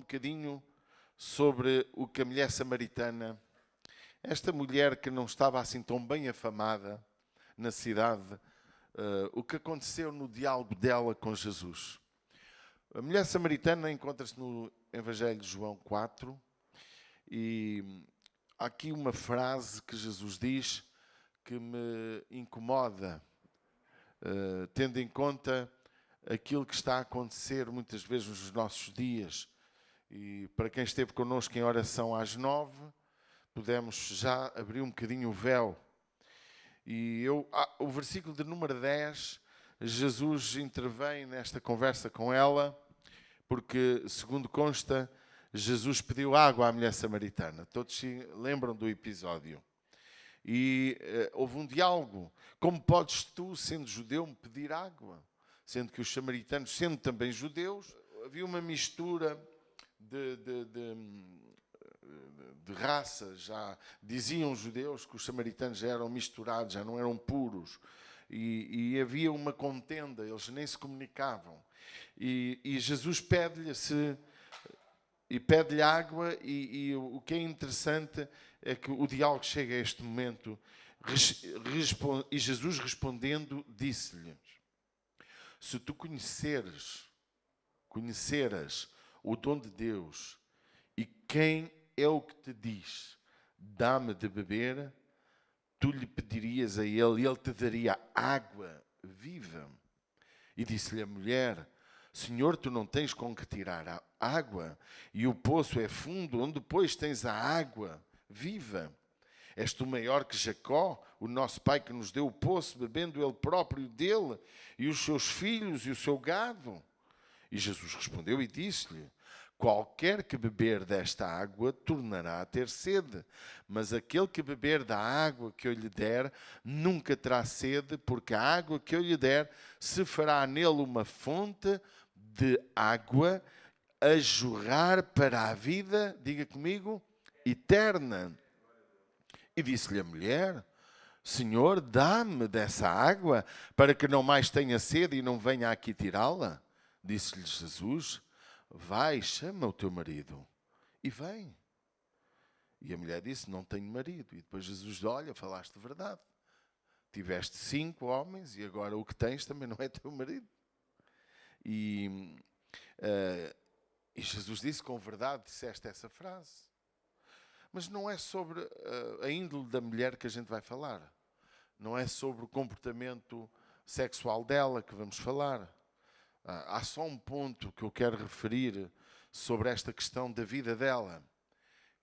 bocadinho sobre o que a mulher samaritana, esta mulher que não estava assim tão bem afamada na cidade, o que aconteceu no diálogo dela com Jesus. A mulher samaritana encontra-se no Evangelho de João 4 e há aqui uma frase que Jesus diz que me incomoda, tendo em conta aquilo que está a acontecer muitas vezes nos nossos dias. E para quem esteve connosco em oração às 9, pudemos já abrir um bocadinho o véu. E o versículo de número 10, Jesus intervém nesta conversa com ela, porque, segundo consta, Jesus pediu água à mulher samaritana. Todos se lembram do episódio. E houve um diálogo. Como podes tu, sendo judeu, me pedir água? Sendo que os samaritanos, sendo também judeus, havia uma mistura de raças. Já diziam os judeus que os samaritanos já eram misturados, já não eram puros. E havia uma contenda, eles nem se comunicavam. E Jesus pede-lhe água, e o que é interessante é que o diálogo chega a este momento, e Jesus respondendo disse-lhe: se tu conheceras o dom de Deus e quem é o que te diz, dá-me de beber, tu lhe pedirias a ele e ele te daria água viva. E disse-lhe a mulher: Senhor, tu não tens com que tirar a água, e o poço é fundo, onde depois tens a água viva. És tu maior que Jacó, o nosso pai, que nos deu o poço, bebendo ele próprio dele, e os seus filhos e o seu gado? E Jesus respondeu e disse-lhe: qualquer que beber desta água tornará a ter sede, mas aquele que beber da água que eu lhe der nunca terá sede, porque a água que eu lhe der se fará nele uma fonte de água a jorrar para a vida, diga comigo, eterna. E disse-lhe a mulher: Senhor, dá-me dessa água para que não mais tenha sede e não venha aqui tirá-la. Disse-lhe Jesus: vai, chama o teu marido e vem. E a mulher disse: não tenho marido. E depois Jesus disse: olha, falaste de verdade. Tiveste 5 homens e agora o que tens também não é teu marido. E Jesus disse: com verdade disseste essa frase. Mas não é sobre a índole da mulher que a gente vai falar. Não é sobre o comportamento sexual dela que vamos falar. Há só um ponto que eu quero referir sobre esta questão da vida dela.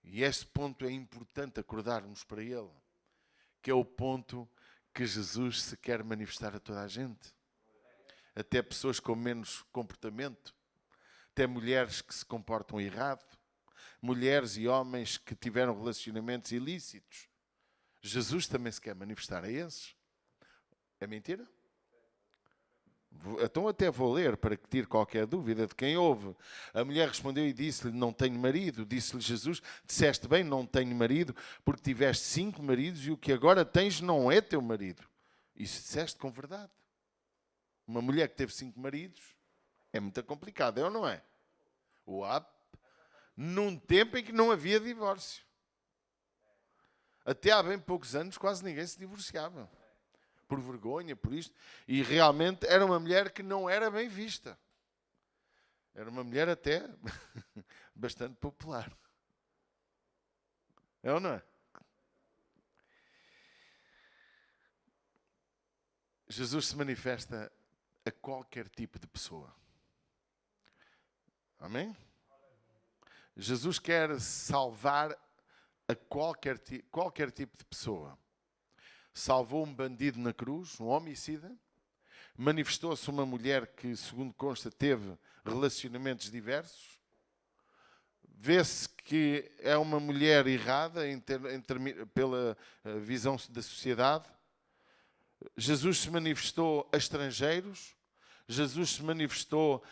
E este ponto é importante acordarmos para ele. Que é o ponto que Jesus se quer manifestar a toda a gente. Até pessoas com menos comportamento. Até mulheres que se comportam errado. Mulheres e homens que tiveram relacionamentos ilícitos. Jesus também se quer manifestar a esses. É mentira? Então até vou ler para que tire qualquer dúvida de quem ouve. A mulher respondeu e disse-lhe: não tenho marido. Disse-lhe Jesus: disseste bem, não tenho marido, porque tiveste 5 maridos e o que agora tens não é teu marido. Isso disseste com verdade. Uma mulher que teve 5 maridos é muito complicado, é ou não é? Num tempo em que não havia divórcio. Até há bem poucos anos quase ninguém se divorciava. Por vergonha, por isto. E realmente era uma mulher que não era bem vista. Era uma mulher até bastante popular. É ou não é? Jesus se manifesta a qualquer tipo de pessoa. Amém? Jesus quer salvar a qualquer tipo de pessoa. Salvou um bandido na cruz, um homicida. Manifestou-se uma mulher que, segundo consta, teve relacionamentos diversos. Vê-se que é uma mulher errada pela visão da sociedade. Jesus se manifestou a estrangeiros. Jesus se manifestou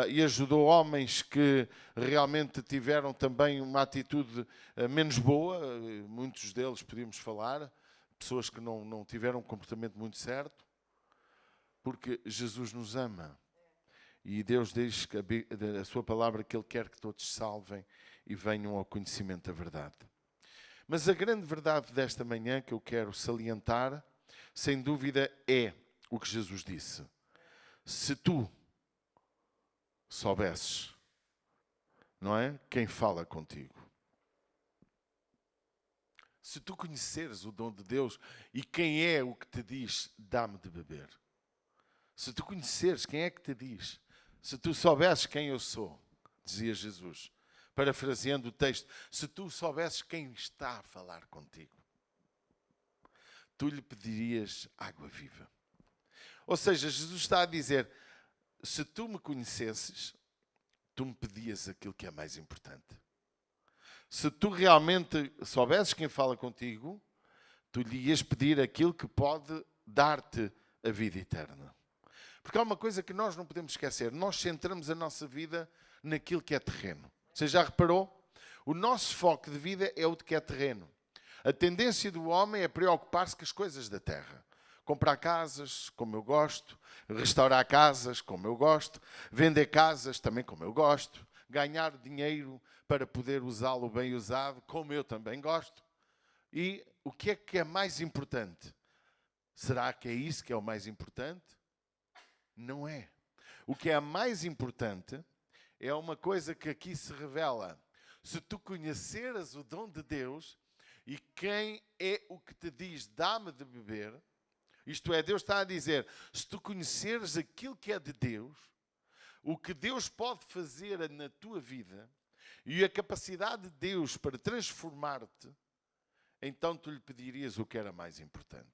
e ajudou homens que realmente tiveram também uma atitude menos boa. Muitos deles podíamos falar. Pessoas que não tiveram um comportamento muito certo. Porque Jesus nos ama. E Deus diz que a sua palavra que Ele quer que todos salvem e venham ao conhecimento da verdade. Mas a grande verdade desta manhã que eu quero salientar, sem dúvida, é o que Jesus disse. Se tu soubesses, não é? Quem fala contigo. Se tu conheceres o dom de Deus e quem é o que te diz, dá-me de beber. Se tu conheceres quem é que te diz, se tu soubesses quem eu sou, dizia Jesus, parafraseando o texto, se tu soubesses quem está a falar contigo, tu lhe pedirias água viva. Ou seja, Jesus está a dizer, se tu me conhecesses, tu me pedias aquilo que é mais importante. Se tu realmente soubesses quem fala contigo, tu lhe ias pedir aquilo que pode dar-te a vida eterna. Porque há uma coisa que nós não podemos esquecer. Nós centramos a nossa vida naquilo que é terreno. Você já reparou? O nosso foco de vida é o de que é terreno. A tendência do homem é preocupar-se com as coisas da terra. Comprar casas, como eu gosto. Restaurar casas, como eu gosto. Vender casas, também como eu gosto. Ganhar dinheiro para poder usá-lo bem usado, como eu também gosto. E o que é mais importante? Será que é isso que é o mais importante? Não é. O que é mais importante é uma coisa que aqui se revela. Se tu conheceras o dom de Deus e quem é o que te diz, dá-me de beber, isto é, Deus está a dizer, se tu conheceres aquilo que é de Deus, o que Deus pode fazer na tua vida e a capacidade de Deus para transformar-te, então tu lhe pedirias o que era mais importante.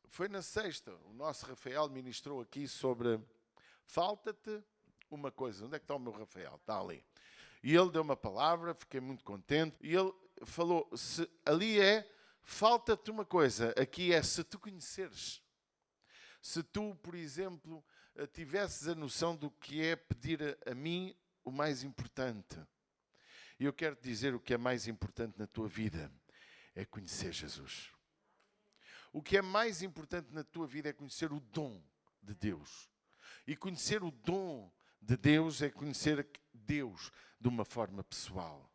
Foi na sexta, o nosso Rafael ministrou aqui sobre falta-te uma coisa. Onde é que está o meu Rafael? Está ali. E ele deu uma palavra, fiquei muito contente. E ele falou, ali é, falta-te uma coisa. Aqui é, se tu conheceres. Se tu, por exemplo, tivesses a noção do que é pedir a mim o mais importante. E eu quero te dizer o que é mais importante na tua vida. É conhecer Jesus. O que é mais importante na tua vida é conhecer o dom de Deus. E conhecer o dom de Deus é conhecer Deus de uma forma pessoal.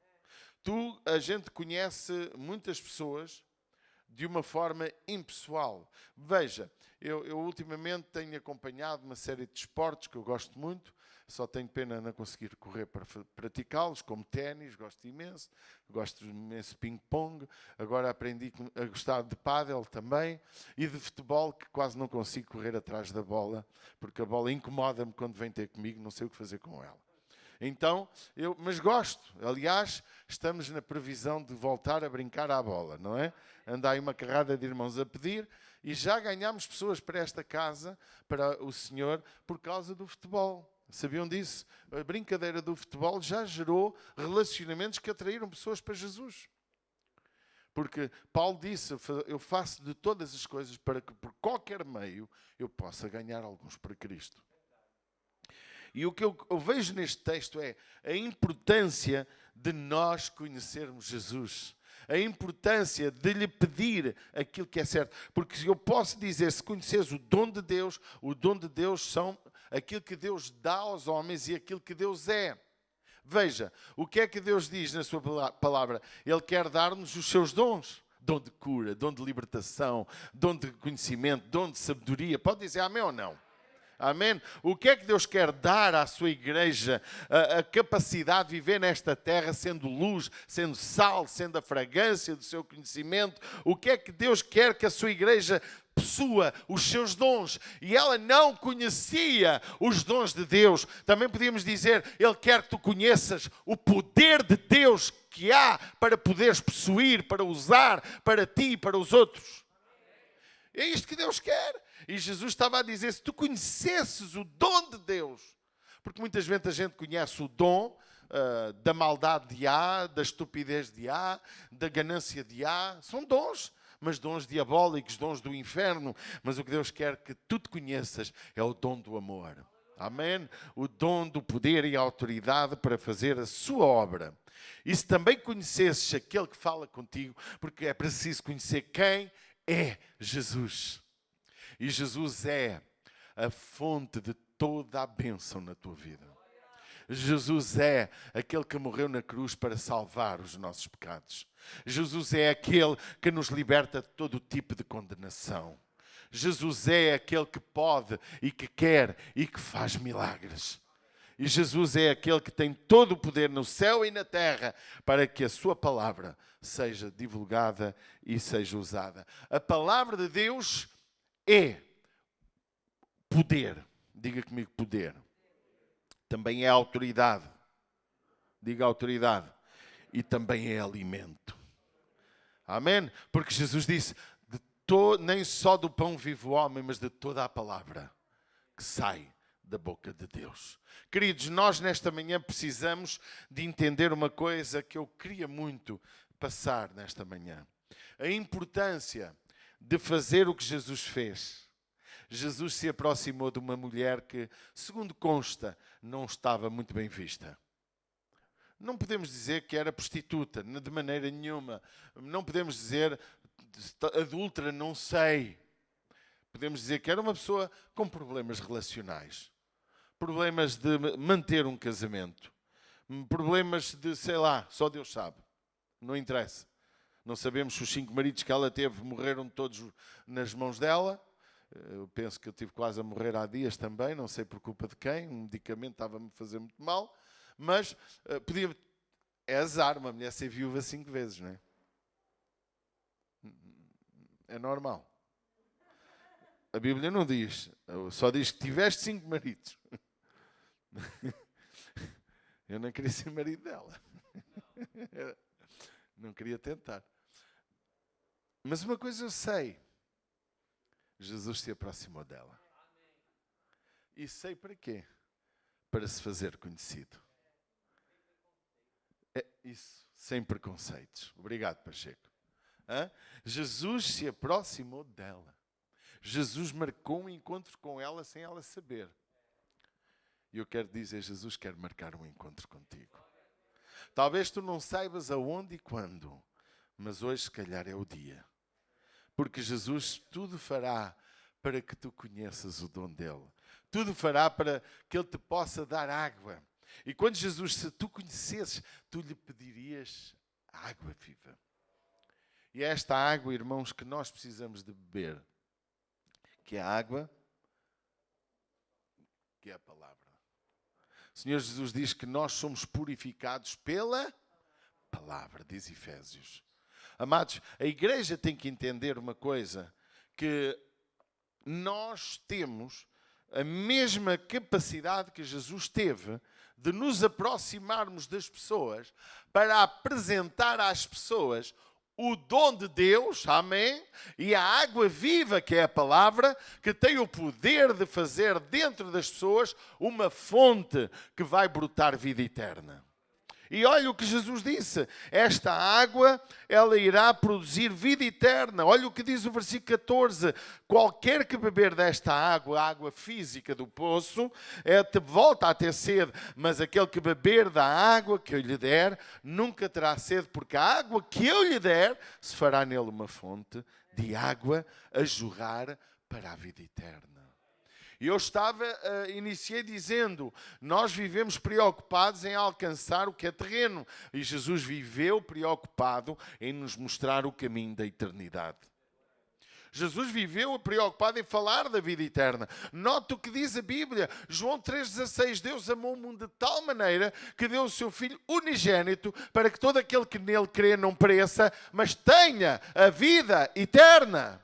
A gente conhece muitas pessoas de uma forma impessoal. Veja, eu ultimamente tenho acompanhado uma série de esportes que eu gosto muito, só tenho pena não conseguir correr para praticá-los, como ténis, gosto imenso de ping-pong, agora aprendi a gostar de pádel também, e de futebol, que quase não consigo correr atrás da bola, porque a bola incomoda-me quando vem ter comigo, não sei o que fazer com ela. Então, mas gosto. Aliás, estamos na previsão de voltar a brincar à bola, não é? Anda aí uma carrada de irmãos a pedir e já ganhámos pessoas para esta casa, para o Senhor, por causa do futebol. Sabiam disso? A brincadeira do futebol já gerou relacionamentos que atraíram pessoas para Jesus. Porque Paulo disse, eu faço de todas as coisas para que por qualquer meio eu possa ganhar alguns para Cristo. E o que eu vejo neste texto é a importância de nós conhecermos Jesus. A importância de lhe pedir aquilo que é certo. Porque eu posso dizer, se conheceres o dom de Deus são aquilo que Deus dá aos homens e aquilo que Deus é. Veja, o que é que Deus diz na sua palavra? Ele quer dar-nos os seus dons. Dom de cura, dom de libertação, dom de conhecimento, dom de sabedoria. Pode dizer amém ou não? Amém? O que é que Deus quer dar à sua igreja? A capacidade de viver nesta terra sendo luz, sendo sal, sendo a fragrância do seu conhecimento. O que é que Deus quer que a sua igreja possua? Os seus dons. E ela não conhecia os dons de Deus. Também podíamos dizer, Ele quer que tu conheças o poder de Deus que há para poderes possuir, para usar, para ti e para os outros. É isto que Deus quer. E Jesus estava a dizer, se tu conhecesses o dom de Deus, porque muitas vezes a gente conhece o dom da maldade de A, da estupidez de A, da ganância de A, são dons, mas dons diabólicos, dons do inferno. Mas o que Deus quer que tu te conheças é o dom do amor. Amém? O dom do poder e a autoridade para fazer a sua obra. E se também conhecesses aquele que fala contigo, porque é preciso conhecer quem é Jesus. E Jesus é a fonte de toda a bênção na tua vida. Jesus é aquele que morreu na cruz para salvar os nossos pecados. Jesus é aquele que nos liberta de todo tipo de condenação. Jesus é aquele que pode e que quer e que faz milagres. E Jesus é aquele que tem todo o poder no céu e na terra para que a sua palavra seja divulgada e seja usada. A palavra de Deus é poder. Diga comigo, poder. Também é autoridade. Diga autoridade. E também é alimento. Amém? Porque Jesus disse, nem só do pão vive o homem, mas de toda a palavra que sai da boca de Deus. Queridos, nós nesta manhã precisamos de entender uma coisa que eu queria muito passar nesta manhã. A importância de fazer o que Jesus fez. Jesus se aproximou de uma mulher que, segundo consta, não estava muito bem vista. Não podemos dizer que era prostituta, de maneira nenhuma. Não podemos dizer adúltera, não sei. Podemos dizer que era uma pessoa com problemas relacionais. Problemas de manter um casamento. Problemas de, sei lá, só Deus sabe. Não interessa. Não sabemos se os 5 maridos que ela teve morreram todos nas mãos dela. Eu penso que eu tive quase a morrer há dias também, não sei por culpa de quem. Um medicamento estava-me a fazer muito mal. Mas podia... É azar uma mulher ser viúva 5 vezes, não é? É normal. A Bíblia não diz. Só diz que tiveste 5 maridos. Eu não queria ser marido dela. Não queria tentar. Mas uma coisa eu sei. Jesus se aproximou dela. E sei para quê? Para se fazer conhecido. É isso, sem preconceitos. Obrigado, Pacheco. Jesus se aproximou dela. Jesus marcou um encontro com ela sem ela saber. E eu quero dizer, Jesus quer marcar um encontro contigo. Talvez tu não saibas aonde e quando, mas hoje se calhar é o dia. Porque Jesus tudo fará para que tu conheças o dom dele. Tudo fará para que ele te possa dar água. E quando Jesus, se tu conhecesses, tu lhe pedirias água viva. E é esta água, irmãos, que nós precisamos de beber. Que é a água, que é a palavra. O Senhor Jesus diz que nós somos purificados pela palavra, diz Efésios. Amados, a igreja tem que entender uma coisa, que nós temos a mesma capacidade que Jesus teve de nos aproximarmos das pessoas para apresentar às pessoas o dom de Deus, amém? E a água viva, que é a palavra, que tem o poder de fazer dentro das pessoas uma fonte que vai brotar vida eterna. E olha o que Jesus disse, esta água, ela irá produzir vida eterna. Olha o que diz o versículo 14, qualquer que beber desta água, a água física do poço, volta a ter sede, mas aquele que beber da água que eu lhe der, nunca terá sede, porque a água que eu lhe der, se fará nele uma fonte de água a jorrar para a vida eterna. E eu iniciei dizendo, nós vivemos preocupados em alcançar o que é terreno. E Jesus viveu preocupado em nos mostrar o caminho da eternidade. Jesus viveu preocupado em falar da vida eterna. Note o que diz a Bíblia. João 3,16, Deus amou o mundo de tal maneira que deu o seu Filho unigênito para que todo aquele que nele crê não pereça, mas tenha a vida eterna.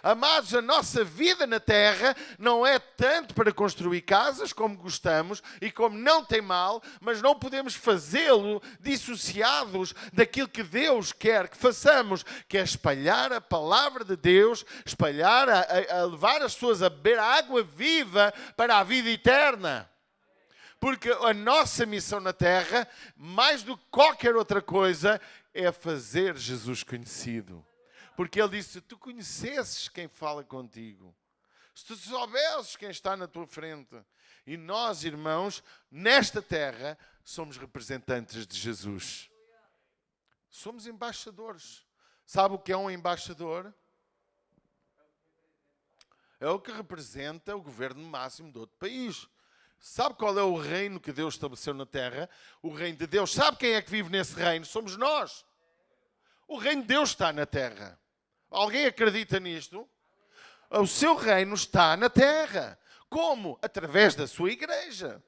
Amados, a nossa vida na terra não é tanto para construir casas como gostamos e como não tem mal, mas não podemos fazê-lo dissociados daquilo que Deus quer que façamos, que é espalhar a palavra de Deus, espalhar, a levar as pessoas a beber a água viva para a vida eterna. Porque a nossa missão na terra, mais do que qualquer outra coisa, é fazer Jesus conhecido. Porque ele disse, se tu conhecesses quem fala contigo, se tu soubesses quem está na tua frente. E nós, irmãos, nesta terra, somos representantes de Jesus. Somos embaixadores. Sabe o que é um embaixador? É o que representa o governo máximo de outro país. Sabe qual é o reino que Deus estabeleceu na terra? O reino de Deus. Sabe quem é que vive nesse reino? Somos nós. O reino de Deus está na terra. Alguém acredita nisto? O seu reino está na terra. Como? Através da sua igreja.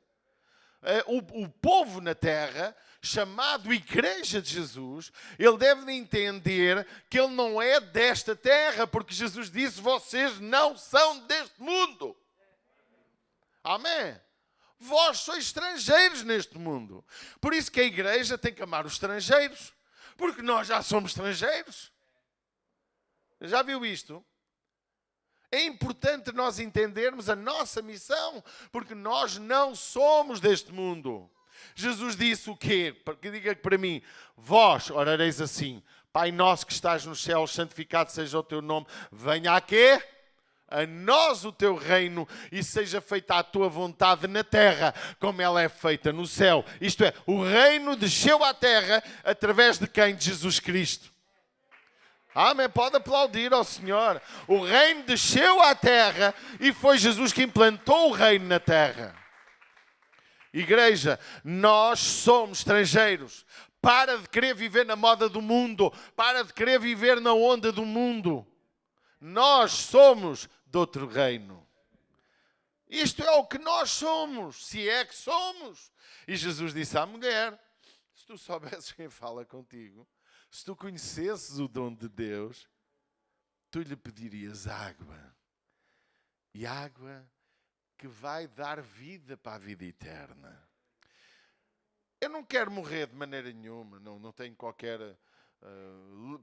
O povo na terra, chamado Igreja de Jesus, ele deve entender que ele não é desta terra, porque Jesus disse, vocês não são deste mundo. Amém? Vós sois estrangeiros neste mundo. Por isso que a igreja tem que amar os estrangeiros, porque nós já somos estrangeiros. Já viu isto? É importante nós entendermos a nossa missão, porque nós não somos deste mundo. Jesus disse o quê? Que diga para mim, vós orareis assim, Pai nosso que estás nos céus, santificado seja o teu nome, venha a quê? A nós o teu reino e seja feita a tua vontade na terra, como ela é feita no céu. Isto é, o reino desceu à terra através de quem? De Jesus Cristo. Amém? Pode aplaudir ao Senhor. O reino desceu à terra e foi Jesus que implantou o reino na terra. Igreja, nós somos estrangeiros. Para de querer viver na moda do mundo. Para de querer viver na onda do mundo. Nós somos de outro reino. Isto é o que nós somos, se é que somos. E Jesus disse à mulher, se tu soubesses quem fala contigo, se tu conhecesses o dom de Deus, tu lhe pedirias água. E água que vai dar vida para a vida eterna. Eu não quero morrer de maneira nenhuma, não tenho qualquer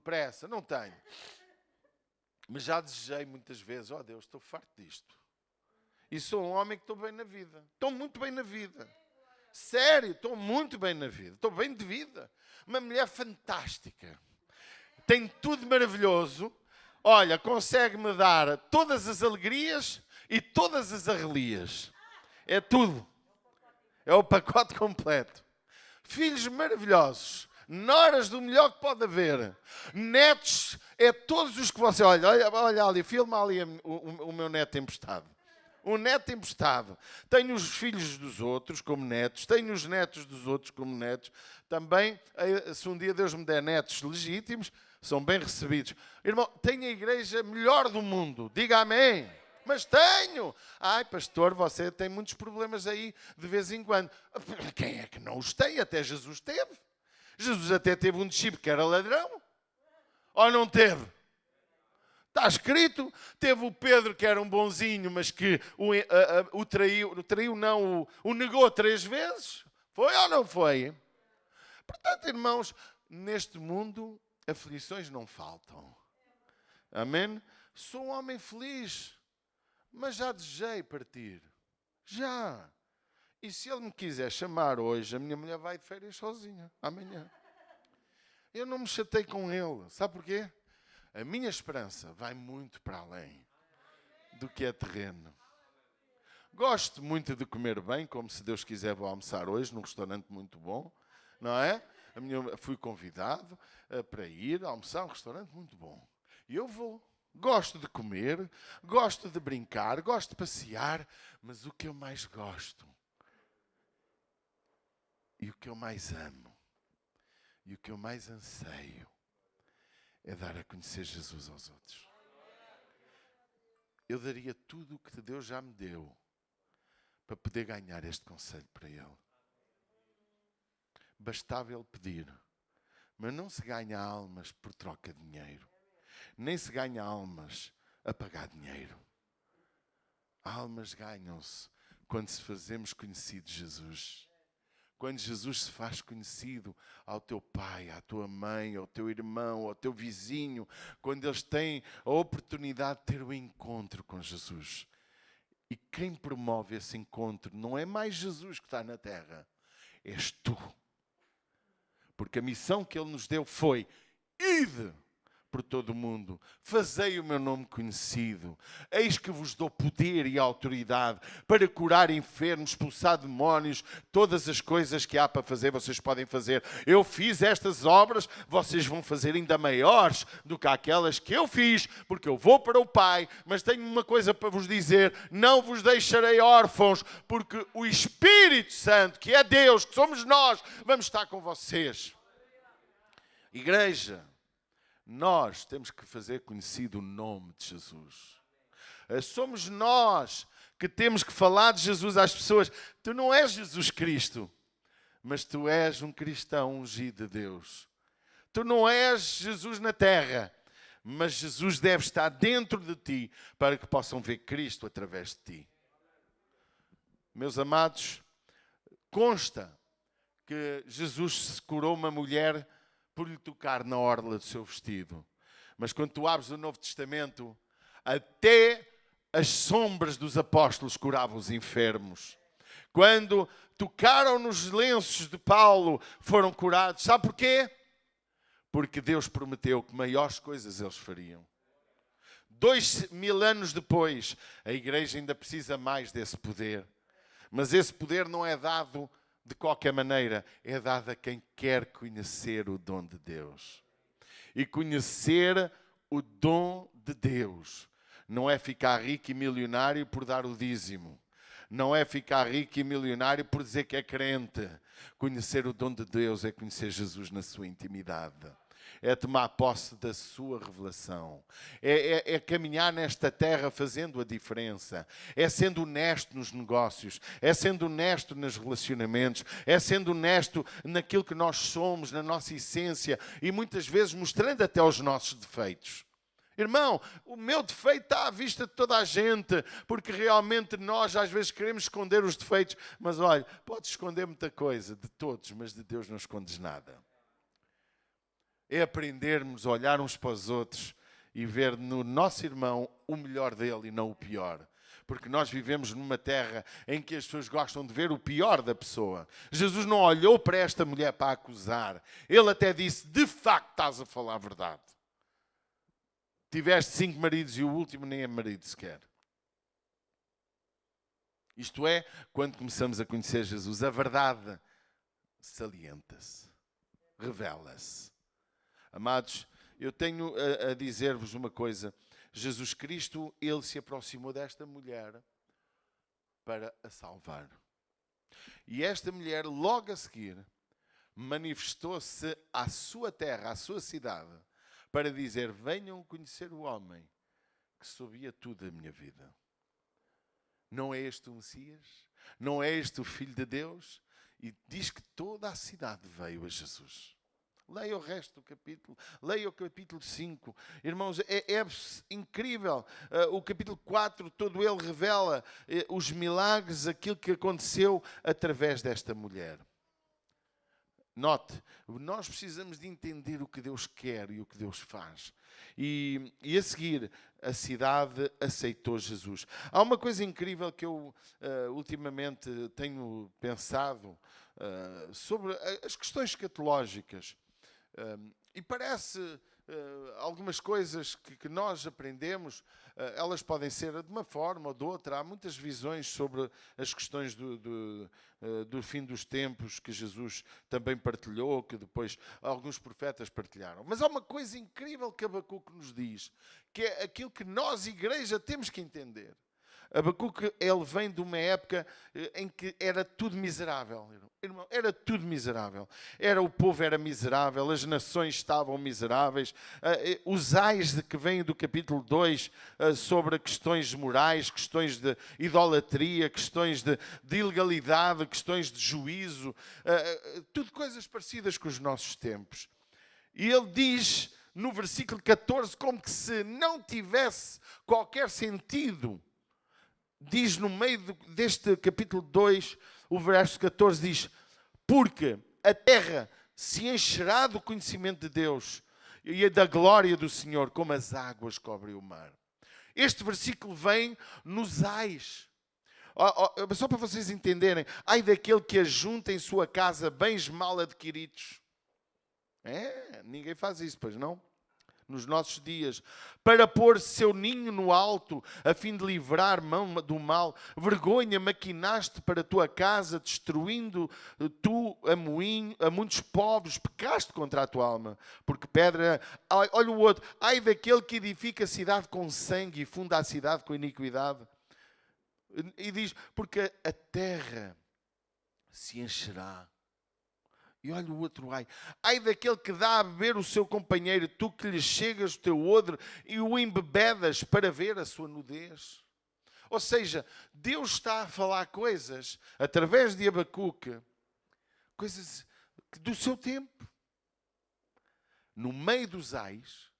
pressa, não tenho. Mas já desejei muitas vezes, ó Deus, estou farto disto. E sou um homem que estou bem na vida. Estou muito bem na vida. Sério, estou muito bem na vida. Estou bem de vida. Uma mulher fantástica. Tem tudo maravilhoso. Olha, consegue-me dar todas as alegrias e todas as arrelias. É tudo. É o pacote completo. Filhos maravilhosos. Noras do melhor que pode haver. Netos, é todos os que você... Olha ali, filma ali o meu neto emprestado. O neto emprestado. Tenho os filhos dos outros como netos. Tenho os netos dos outros como netos. Também, se um dia Deus me der netos legítimos, são bem recebidos. Irmão, tenho a igreja melhor do mundo. Diga amém. Mas tenho. Ai, pastor, você tem muitos problemas aí de vez em quando. Quem é que não os tem? Até Jesus teve. Jesus até teve um discípulo que era ladrão. Ou não teve? Está escrito. Teve o Pedro que era um bonzinho, mas que o traiu não, o negou 3 vezes. Foi ou não foi? Portanto, irmãos, neste mundo, aflições não faltam. Amém? Sou um homem feliz, mas já desejei partir. Já. E se ele me quiser chamar hoje, a minha mulher vai de férias sozinha, amanhã. Eu não me chatei com ele. Sabe porquê? A minha esperança vai muito para além do que é terreno. Gosto muito de comer bem, como se Deus quiser vou almoçar hoje num restaurante muito bom, não é? Fui convidado para ir almoçar a um restaurante muito bom. E eu vou. Gosto de comer, gosto de brincar, gosto de passear, mas o que eu mais gosto e o que eu mais amo e o que eu mais anseio é dar a conhecer Jesus aos outros. Eu daria tudo o que Deus já me deu para poder ganhar este conselho para Ele. Bastava Ele pedir. Mas não se ganha almas por troca de dinheiro. Nem se ganha almas a pagar dinheiro. Almas ganham-se quando se fazemos conhecido Jesus. Quando Jesus se faz conhecido ao teu pai, à tua mãe, ao teu irmão, ao teu vizinho, quando eles têm a oportunidade de ter o encontro com Jesus. E quem promove esse encontro não é mais Jesus que está na terra, és tu. Porque a missão que Ele nos deu foi: ide, por todo o mundo. Fazei o meu nome conhecido. Eis que vos dou poder e autoridade para curar enfermos, expulsar demónios, todas as coisas que há para fazer, vocês podem fazer. Eu fiz estas obras, vocês vão fazer ainda maiores do que aquelas que eu fiz, porque eu vou para o Pai, mas tenho uma coisa para vos dizer, não vos deixarei órfãos, porque o Espírito Santo, que é Deus, que somos nós, vamos estar com vocês. Igreja, nós temos que fazer conhecido o nome de Jesus. Somos nós que temos que falar de Jesus às pessoas. Tu não és Jesus Cristo, mas tu és um cristão ungido de Deus. Tu não és Jesus na terra, mas Jesus deve estar dentro de ti para que possam ver Cristo através de ti. Meus amados, consta que Jesus curou uma mulher por lhe tocar na orla do seu vestido. Mas quando tu abres o Novo Testamento, até as sombras dos apóstolos curavam os enfermos. Quando tocaram nos lenços de Paulo, foram curados. Sabe porquê? Porque Deus prometeu que maiores coisas eles fariam. 2000 anos depois, a igreja ainda precisa mais desse poder. Mas esse poder não é dado de qualquer maneira, é dado a quem quer conhecer o dom de Deus. E conhecer o dom de Deus não é ficar rico e milionário por dar o dízimo. Não é ficar rico e milionário por dizer que é crente. Conhecer o dom de Deus é conhecer Jesus na sua intimidade. É tomar posse da sua revelação. É caminhar nesta terra fazendo a diferença. É sendo honesto nos negócios. É sendo honesto nos relacionamentos. É sendo honesto naquilo que nós somos, na nossa essência. E muitas vezes mostrando até os nossos defeitos. Irmão, o meu defeito está à vista de toda a gente, porque realmente nós às vezes queremos esconder os defeitos. Mas olha, podes esconder muita coisa de todos, mas de Deus não escondes nada. É aprendermos a olhar uns para os outros e ver no nosso irmão o melhor dele e não o pior. Porque nós vivemos numa terra em que as pessoas gostam de ver o pior da pessoa. Jesus não olhou para esta mulher para acusar. Ele até disse, de facto estás a falar a verdade. Tiveste 5 maridos e o último nem é marido sequer. Isto é, quando começamos a conhecer Jesus, a verdade salienta-se, revela-se. Amados, eu tenho a dizer-vos uma coisa. Jesus Cristo, Ele se aproximou desta mulher para a salvar. E esta mulher, logo a seguir, manifestou-se à sua terra, à sua cidade, para dizer, venham conhecer o homem que sabia tudo da minha vida. Não é este o Messias? Não é este o Filho de Deus? E diz que toda a cidade veio a Jesus. Leia o resto do capítulo. Leia o capítulo 5. Irmãos, é incrível. O capítulo 4, todo ele revela os milagres, aquilo que aconteceu através desta mulher. Note, nós precisamos de entender o que Deus quer e o que Deus faz. E a seguir, a cidade aceitou Jesus. Há uma coisa incrível que eu ultimamente tenho pensado sobre as questões escatológicas. E parece algumas coisas que nós aprendemos, elas podem ser de uma forma ou de outra. Há muitas visões sobre as questões do fim dos tempos que Jesus também partilhou, que depois alguns profetas partilharam. Mas há uma coisa incrível que Abacuque nos diz, que é aquilo que nós, igreja, temos que entender. Abacuque, ele vem de uma época em que era tudo miserável. Irmão, era tudo miserável. O povo era miserável, as nações estavam miseráveis. Os ais que vêm do capítulo 2 sobre questões morais, questões de idolatria, questões de ilegalidade, questões de juízo, tudo coisas parecidas com os nossos tempos. E ele diz no versículo 14 como que se não tivesse qualquer sentido. Diz no meio deste capítulo 2, o verso 14 diz, porque a terra se encherá do conhecimento de Deus e da glória do Senhor, como as águas cobrem o mar. Este versículo vem nos ais. Só para vocês entenderem, ai daquele que ajunta em sua casa bens mal adquiridos. Ninguém faz isso, pois não? nos nossos dias, para pôr seu ninho no alto, a fim de livrar mão do mal. Vergonha maquinaste para a tua casa, destruindo tu a muitos povos, pecaste contra a tua alma, porque pedra... Olha o outro, ai daquele que edifica a cidade com sangue e funda a cidade com iniquidade. E diz, porque a terra se encherá. E olha o outro ai. Ai daquele que dá a beber o seu companheiro, tu que lhe chegas o teu odre e o embebedas para ver a sua nudez. Ou seja, Deus está a falar coisas, através de Abacuque, coisas do seu tempo. No meio dos ais,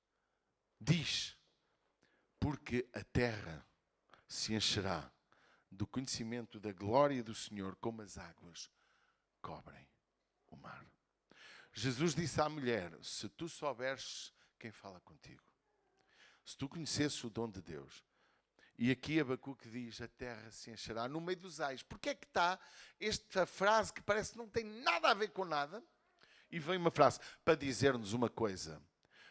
diz, porque a terra se encherá do conhecimento da glória do Senhor, como as águas cobrem o mar. Jesus disse à mulher, se tu souberes quem fala contigo, se tu conhecesses o dom de Deus, e aqui Abacuque diz, a terra se encherá no meio dos ais. Porquê é que está esta frase que parece que não tem nada a ver com nada? E vem uma frase para dizer-nos uma coisa.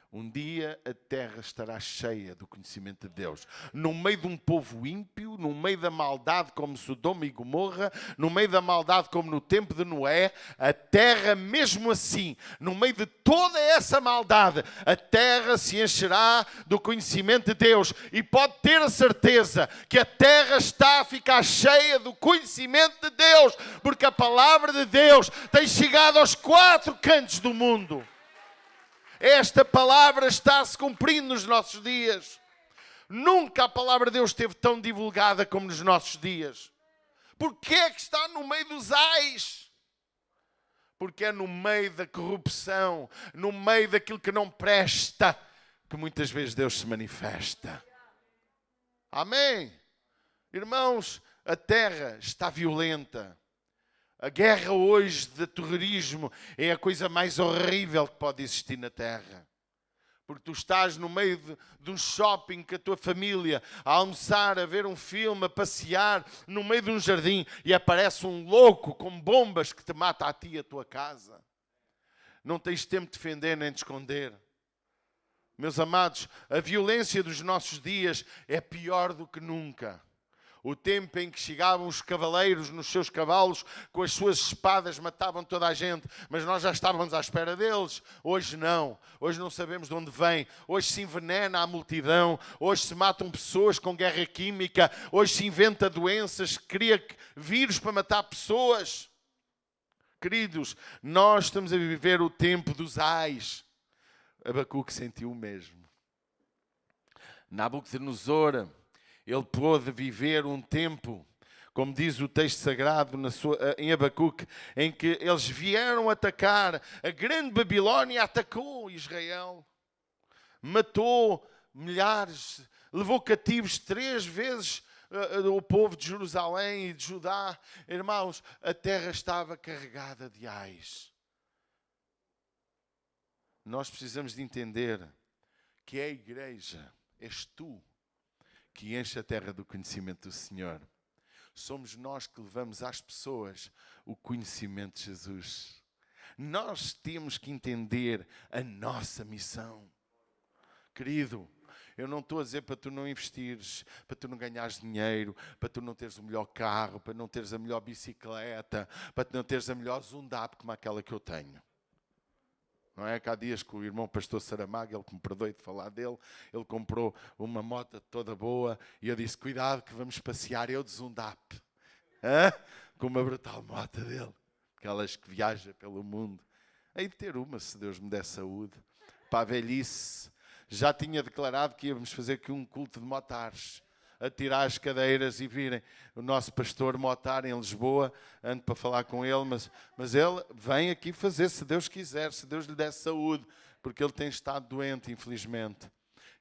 Um dia a terra estará cheia do conhecimento de Deus. No meio de um povo ímpio, no meio da maldade como Sodoma e Gomorra, no meio da maldade como no tempo de Noé, a terra mesmo assim, no meio de toda essa maldade, a terra se encherá do conhecimento de Deus. E pode ter a certeza que a terra está a ficar cheia do conhecimento de Deus, porque a palavra de Deus tem chegado aos 4 cantos do mundo. Esta palavra está se cumprindo nos nossos dias. Nunca a palavra de Deus esteve tão divulgada como nos nossos dias. Porquê é que está no meio dos ais? Porque é no meio da corrupção, no meio daquilo que não presta, que muitas vezes Deus se manifesta. Amém? Irmãos, a terra está violenta. A guerra hoje de terrorismo é a coisa mais horrível que pode existir na Terra. Porque tu estás no meio de um shopping com a tua família, a almoçar, a ver um filme, a passear, no meio de um jardim, e aparece um louco com bombas que te mata a ti e a tua casa. Não tens tempo de defender nem de esconder. Meus amados, a violência dos nossos dias é pior do que nunca. O tempo em que chegavam os cavaleiros nos seus cavalos, com as suas espadas matavam toda a gente, mas nós já estávamos à espera deles. Hoje não. Hoje não sabemos de onde vem. Hoje se envenena a multidão. Hoje se matam pessoas com guerra química. Hoje se inventa doenças, cria vírus para matar pessoas. Queridos, nós estamos a viver o tempo dos ais. Abacuque sentiu o mesmo. Nabucodonosor, ele pôde viver um tempo, como diz o texto sagrado em Abacuque, em que eles vieram atacar, a grande Babilónia atacou Israel, matou milhares, levou cativos 3 vezes o povo de Jerusalém e de Judá. Irmãos, a terra estava carregada de ais. Nós precisamos de entender que é a igreja, és tu, que enche a terra do conhecimento do Senhor. Somos nós que levamos às pessoas o conhecimento de Jesus. Nós temos que entender a nossa missão. Querido, eu não estou a dizer para tu não investires, para tu não ganhares dinheiro, para tu não teres o melhor carro, para não teres a melhor bicicleta, para tu não teres a melhor Zundap como aquela que eu tenho. Não é que há dias que o irmão pastor Saramago, ele que me perdoe de falar dele, ele comprou uma moto toda boa e eu disse, cuidado que vamos passear eu de Zundap. Com uma brutal moto dele. Aquelas que viaja pelo mundo. Hei de ter uma, se Deus me der saúde. Para a velhice. Já tinha declarado que íamos fazer aqui um culto de motares. A tirar as cadeiras e virem o nosso pastor motar em Lisboa, ando para falar com ele, mas ele vem aqui fazer, se Deus quiser, se Deus lhe der saúde, porque ele tem estado doente, infelizmente.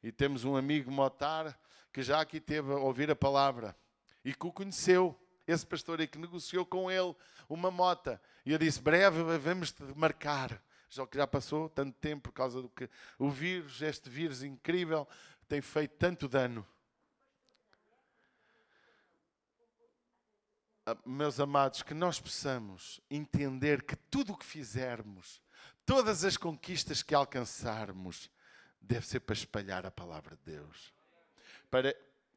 E temos um amigo motar que já aqui teve a ouvir a palavra e que o conheceu, esse pastor aí que negociou com ele uma mota. E eu disse, breve vamos marcar, já que já passou tanto tempo por causa do que o vírus, este vírus incrível, tem feito tanto dano. Meus amados, que nós possamos entender que tudo o que fizermos, todas as conquistas que alcançarmos, deve ser para espalhar a palavra de Deus. Para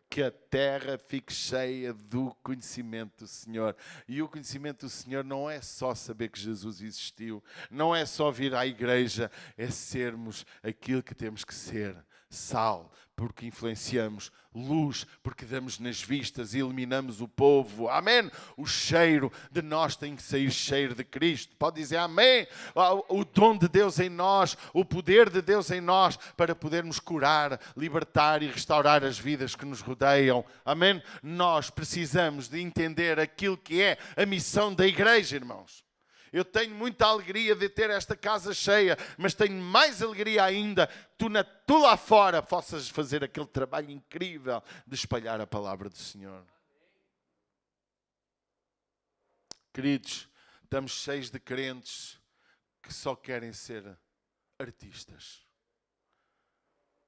que a terra fique cheia do conhecimento do Senhor. E o conhecimento do Senhor não é só saber que Jesus existiu, não é só vir à igreja, é sermos aquilo que temos que ser. Sal, porque influenciamos. Luz, porque damos nas vistas e iluminamos o povo. Amém? O cheiro de nós tem que sair cheiro de Cristo. Pode dizer amém? O dom de Deus em nós, o poder de Deus em nós, para podermos curar, libertar e restaurar as vidas que nos rodeiam. Amém? Nós precisamos de entender aquilo que é a missão da igreja, irmãos. Eu tenho muita alegria de ter esta casa cheia, mas tenho mais alegria ainda que tu lá fora possas fazer aquele trabalho incrível de espalhar a palavra do Senhor. Queridos, estamos cheios de crentes que só querem ser artistas.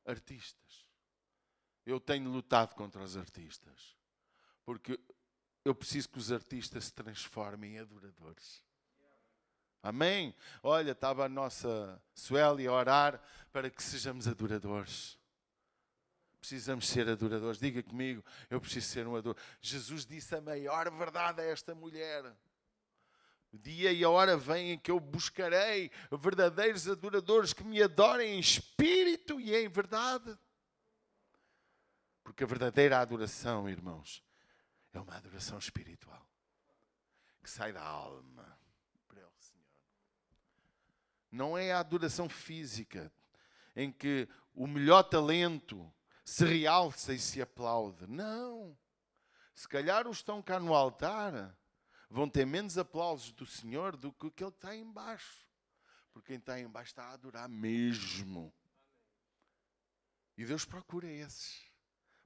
Artistas. Eu tenho lutado contra os artistas, porque eu preciso que os artistas se transformem em adoradores. Amém? Olha, estava a nossa Sueli a orar para que sejamos adoradores. Precisamos ser adoradores. Diga comigo, eu preciso ser um adorador. Jesus disse a maior verdade a esta mulher. O dia e a hora vem em que eu buscarei verdadeiros adoradores que me adorem em espírito e em verdade. Porque a verdadeira adoração, irmãos, é uma adoração espiritual. Que sai da alma. Não é a adoração física, em que o melhor talento se realça e se aplaude. Não. Se calhar os que estão cá no altar vão ter menos aplausos do Senhor do que aquele que está em baixo. Porque quem está em baixo está a adorar mesmo. E Deus procura esses.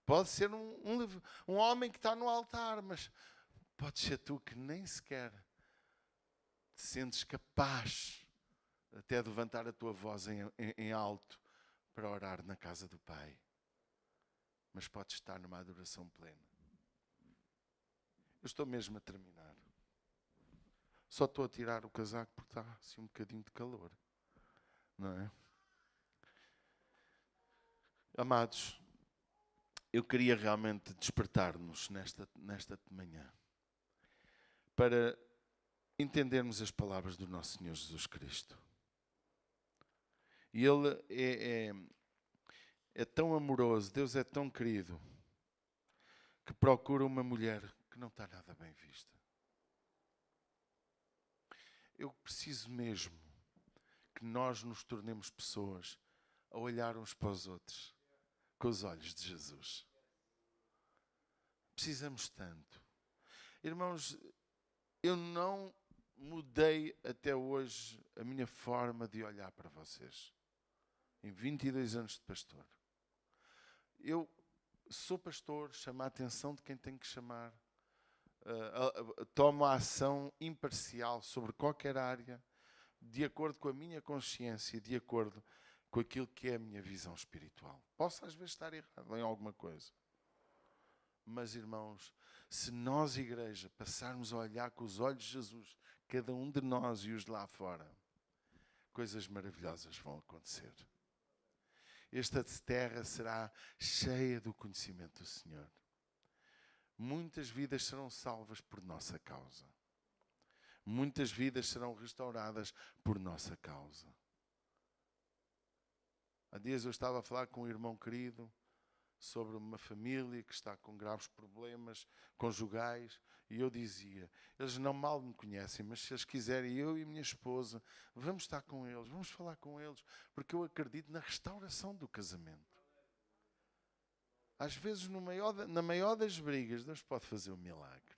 Pode ser um homem que está no altar, mas pode ser tu que nem sequer te sentes capaz até de levantar a tua voz em alto para orar na casa do Pai. Mas podes estar numa adoração plena. Eu estou mesmo a terminar. Só estou a tirar o casaco porque está assim um bocadinho de calor. Não é? Amados, eu queria realmente despertar-nos nesta manhã para entendermos as palavras do nosso Senhor Jesus Cristo. E Ele é tão amoroso, Deus é tão querido, que procura uma mulher que não está nada bem vista. Eu preciso mesmo que nós nos tornemos pessoas a olhar uns para os outros com os olhos de Jesus. Precisamos tanto. Irmãos, eu não mudei até hoje a minha forma de olhar para vocês. Em 22 anos de pastor. Eu sou pastor, chamo a atenção de quem tem que chamar. Tomo a ação imparcial sobre qualquer área, de acordo com a minha consciência, de acordo com aquilo que é a minha visão espiritual. Posso às vezes estar errado em alguma coisa. Mas, irmãos, se nós, igreja, passarmos a olhar com os olhos de Jesus, cada um de nós e os de lá fora, coisas maravilhosas vão acontecer. Esta terra será cheia do conhecimento do Senhor. Muitas vidas serão salvas por nossa causa. Muitas vidas serão restauradas por nossa causa. Há dias eu estava a falar com um irmão querido sobre uma família que está com graves problemas conjugais e eu dizia, eles não mal me conhecem, mas se eles quiserem, eu e a minha esposa, vamos estar com eles, vamos falar com eles, porque eu acredito na restauração do casamento. Às vezes, na maior das brigas, Deus pode fazer um milagre.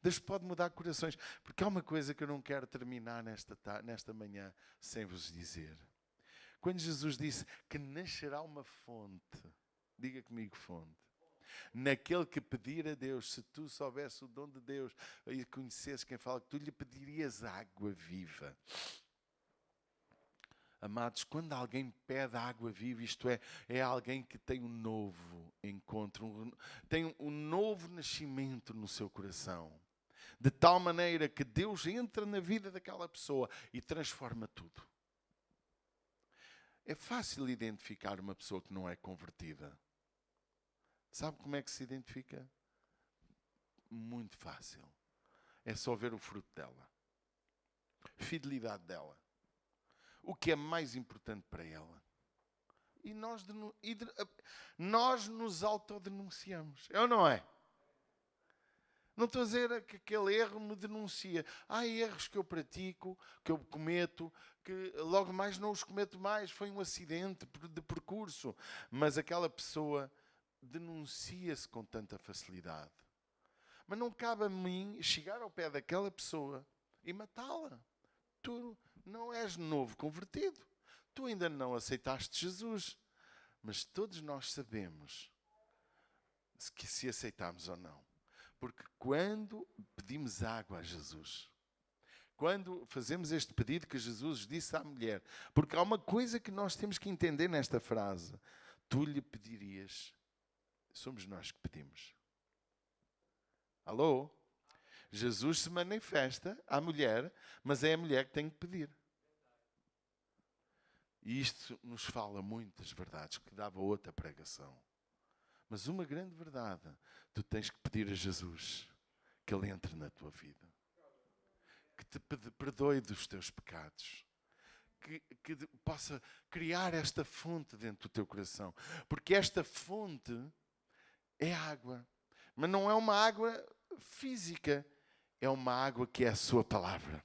Deus pode mudar corações, porque há uma coisa que eu não quero terminar nesta manhã sem vos dizer. Quando Jesus disse que nascerá uma fonte, diga comigo fonte, naquele que pedir a Deus, se tu soubesse o dom de Deus e conhecesses quem fala, que tu lhe pedirias água viva. Amados, quando alguém pede água viva, isto é alguém que tem um novo encontro, tem um novo nascimento no seu coração. De tal maneira que Deus entra na vida daquela pessoa e transforma tudo. É fácil identificar uma pessoa que não é convertida. Sabe como é que se identifica? Muito fácil. É só ver o fruto dela. Fidelidade dela. O que é mais importante para ela. E nós nos autodenunciamos. É ou não é? Não estou a dizer que aquele erro me denuncia. Há erros que eu pratico, que eu cometo, que logo mais não os cometo mais. Foi um acidente de percurso. Mas aquela pessoa denuncia-se com tanta facilidade. Mas não cabe a mim chegar ao pé daquela pessoa e matá-la. Tu não és novo convertido. Tu ainda não aceitaste Jesus. Mas todos nós sabemos se aceitamos ou não. Porque quando pedimos água a Jesus, quando fazemos este pedido que Jesus disse à mulher, porque há uma coisa que nós temos que entender nesta frase. Tu lhe pedirias. Somos nós que pedimos. Alô? Jesus se manifesta à mulher, mas é a mulher que tem que pedir. E isto nos fala muitas verdades, que dava outra pregação. Mas uma grande verdade, tu tens que pedir a Jesus que Ele entre na tua vida. Que te perdoe dos teus pecados. Que possa criar esta fonte dentro do teu coração. Porque esta fonte é água. Mas não é uma água física. É uma água que é a sua palavra.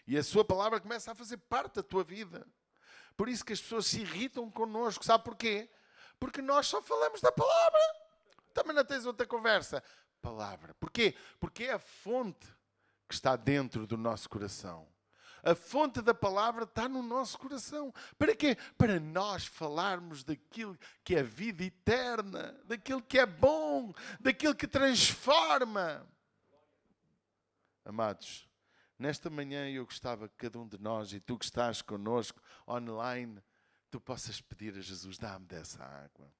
E a sua palavra começa a fazer parte da tua vida. Por isso que as pessoas se irritam connosco. Sabe porquê? Porque nós só falamos da palavra. Também não tens outra conversa. Palavra. Porquê? Porque é a fonte que está dentro do nosso coração. A fonte da palavra está no nosso coração. Para quê? Para nós falarmos daquilo que é vida eterna, daquilo que é bom, daquilo que transforma. Amados, nesta manhã eu gostava que cada um de nós, e tu que estás connosco online, tu possas pedir a Jesus, dá-me dessa água.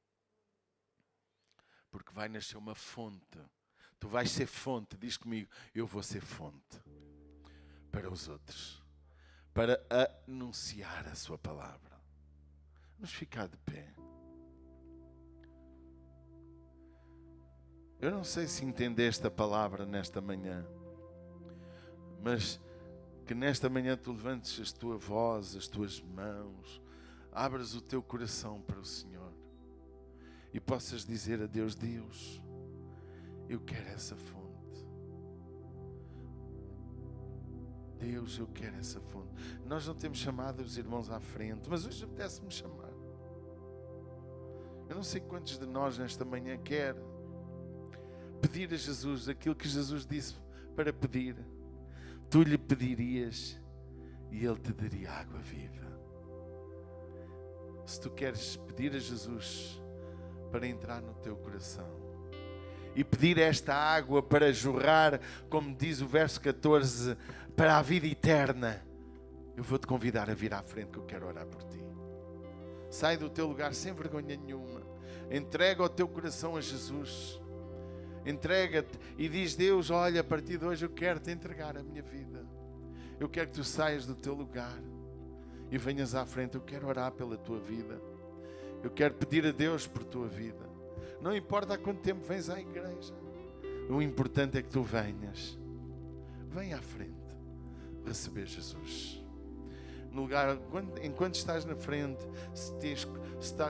Porque vai nascer uma fonte. Tu vais ser fonte, diz comigo, eu vou ser fonte para os outros. Para anunciar a sua palavra. Vamos ficar de pé. Eu não sei se entendeste a palavra nesta manhã, mas que nesta manhã tu levantes a tua voz, as tuas mãos, abras o teu coração para o Senhor e possas dizer a Deus, Deus, eu quero essa fonte. Deus, eu quero essa fonte. Nós não temos chamado os irmãos à frente, mas hoje apetece-me chamar. Eu não sei quantos de nós nesta manhã quer pedir a Jesus aquilo que Jesus disse para pedir. Tu lhe pedirias e Ele te daria água viva. Se tu queres pedir a Jesus para entrar no teu coração e pedir esta água para jorrar, como diz o verso 14, para a vida eterna, eu vou-te convidar a vir à frente que eu quero orar por ti. Sai do teu lugar sem vergonha nenhuma. Entrega o teu coração a Jesus. Entrega-te e diz, Deus, olha, a partir de hoje eu quero te entregar a minha vida. Eu quero que tu saias do teu lugar e venhas à frente. Eu quero orar pela tua vida. Eu quero pedir a Deus por tua vida. Não importa há quanto tempo vens à igreja. O importante é que tu venhas. Vem à frente receber Jesus. No lugar, enquanto estás na frente,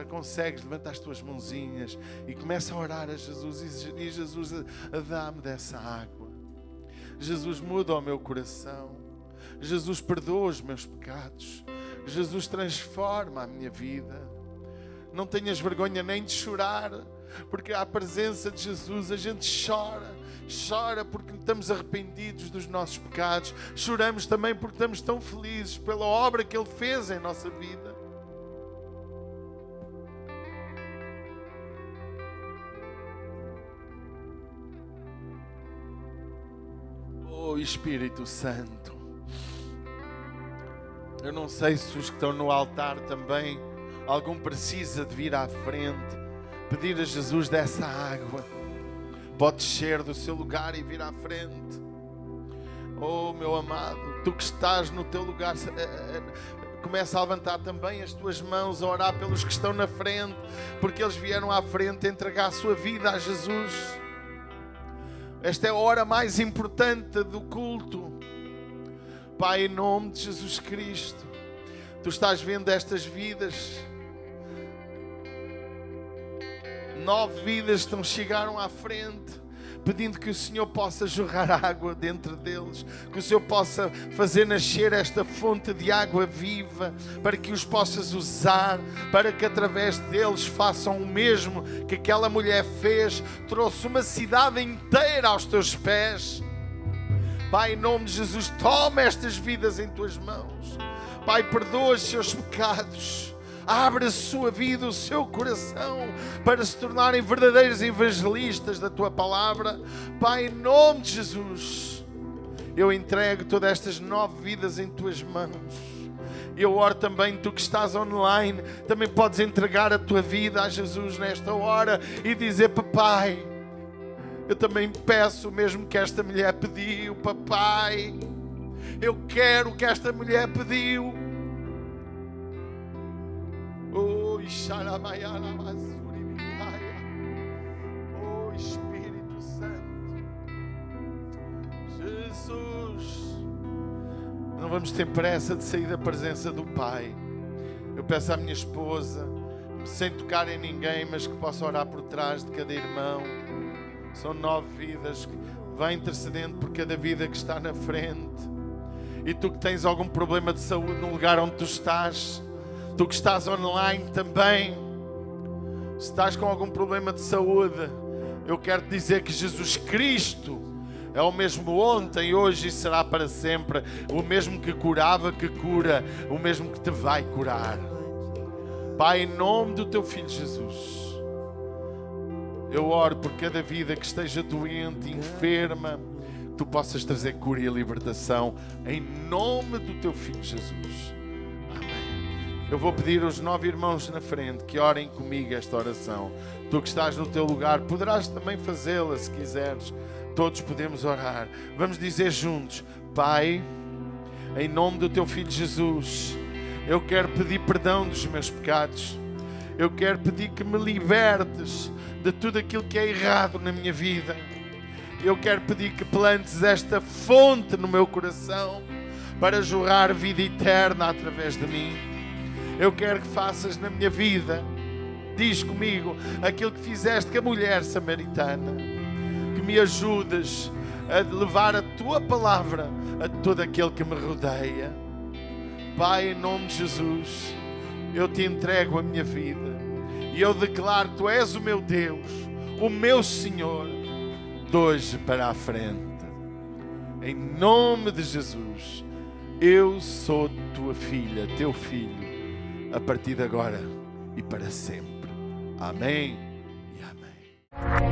consegues, levanta as tuas mãozinhas e começa a orar a Jesus. E Jesus, dá-me dessa água. Jesus, muda o meu coração. Jesus, perdoa os meus pecados. Jesus, transforma a minha vida. Não tenhas vergonha nem de chorar, porque à presença de Jesus a gente chora. Chora porque estamos arrependidos dos nossos pecados. Choramos também porque estamos tão felizes pela obra que Ele fez em nossa vida. Oh Espírito Santo, eu não sei se os que estão no altar também, algum precisa de vir à frente, pedir a Jesus dessa água. Pode descer do seu lugar e vir à frente. Oh, meu amado, tu que estás no teu lugar, Começa a levantar também as tuas mãos, a orar pelos que estão na frente, porque eles vieram à frente entregar a sua vida a Jesus. Esta é a hora mais importante do culto. Pai, em nome de Jesus Cristo, Tu estás vendo estas vidas. 9 vidas que chegaram à frente, pedindo que o Senhor possa jorrar água dentro deles, que o Senhor possa fazer nascer esta fonte de água viva, para que os possas usar, para que através deles façam o mesmo que aquela mulher fez, trouxe uma cidade inteira aos teus pés. Pai, em nome de Jesus, toma estas vidas em tuas mãos. Pai, perdoa os seus pecados. Abre a sua vida, o seu coração, para se tornarem verdadeiros evangelistas da Tua palavra. Pai, em nome de Jesus, eu entrego todas estas 9 vidas em Tuas mãos. Eu oro também, Tu que estás online, também podes entregar a tua vida a Jesus nesta hora e dizer: Papai, eu também peço o mesmo que esta mulher pediu. Papai, eu quero o que esta mulher pediu. Oh, oh, Espírito Santo, Jesus, não vamos ter pressa de sair da presença do Pai. Eu peço à minha esposa, sem tocar em ninguém, mas que possa orar por trás de cada irmão. São 9 vidas, vai intercedendo por cada vida que está na frente. E tu que tens algum problema de saúde no lugar onde tu estás, tu que estás online também, se estás com algum problema de saúde, eu quero te dizer que Jesus Cristo é o mesmo ontem, hoje e será para sempre. O mesmo que curava, que cura, o mesmo que te vai curar. Pai, em nome do Teu Filho Jesus, eu oro por cada vida que esteja doente, enferma, que Tu possas trazer cura e libertação, em nome do Teu Filho Jesus. Eu vou pedir aos 9 irmãos na frente que orem comigo esta oração. Tu que estás no teu lugar, poderás também fazê-la se quiseres. Todos podemos orar. Vamos dizer juntos: Pai, em nome do Teu Filho Jesus, eu quero pedir perdão dos meus pecados. Eu quero pedir que me libertes de tudo aquilo que é errado na minha vida. Eu quero pedir que plantes esta fonte no meu coração para jorrar vida eterna através de mim. Eu quero que faças na minha vida, diz comigo, aquilo que fizeste com a mulher samaritana. Que me ajudes a levar a Tua palavra a todo aquele que me rodeia. Pai, em nome de Jesus, eu Te entrego a minha vida. E eu declaro que Tu és o meu Deus, o meu Senhor, de hoje para a frente. Em nome de Jesus, eu sou Tua filha, Teu filho, a partir de agora e para sempre. Amém e amém.